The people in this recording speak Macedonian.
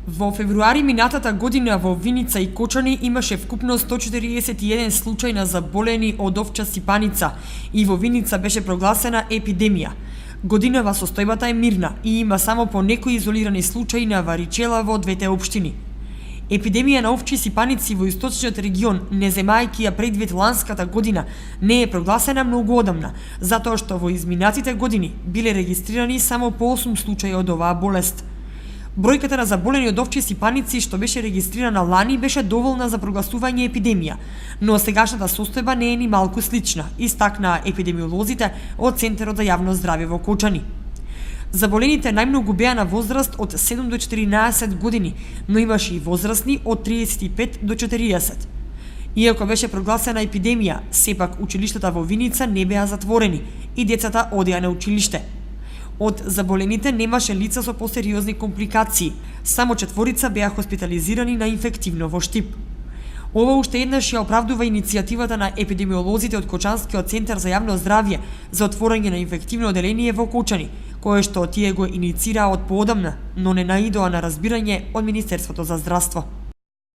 Во февруари минатата година во Виница и Кочани имаше вкупно 141 случаи на заболени од овча сипаница и во Виница беше прогласена епидемија. Годинава состојбата е мирна и има само по некои изолирани случаи на варичела во двете општини. Епидемија на овчи сипаници во источниот регион, не земајќи ја предвид ланската година, не е прогласена многу одамна, затоа што во изминатите години биле регистрирани само по 8 случаи од оваа болест. Бројката на заболени од овчи сипаници што беше регистрирана лани беше доволна за прогласување епидемија, но сегашната состојба не е ни малку слична, истакнаа епидемиолозите од Центарот за јавно здравје во Кочани. Заболените најмногу беа на возраст од 7 до 14 години, но имаше и возрастни од 35 до 40. Иако беше прогласена епидемија, сепак училиштата во Виница не беа затворени и децата одеа на училиште. Од заболените немаше лица со посериозни компликации, само 4 беа хоспитализирани на инфективно во Штип. Ова уште еднаш ја оправдува иницијативата на епидемиолозите од Кочанскиот центар за јавно здравје за отворање на инфективно оделение во Кочани, кое што тие го иницираа од поодамна, но не наидоа на разбирање од Министерството за здравство.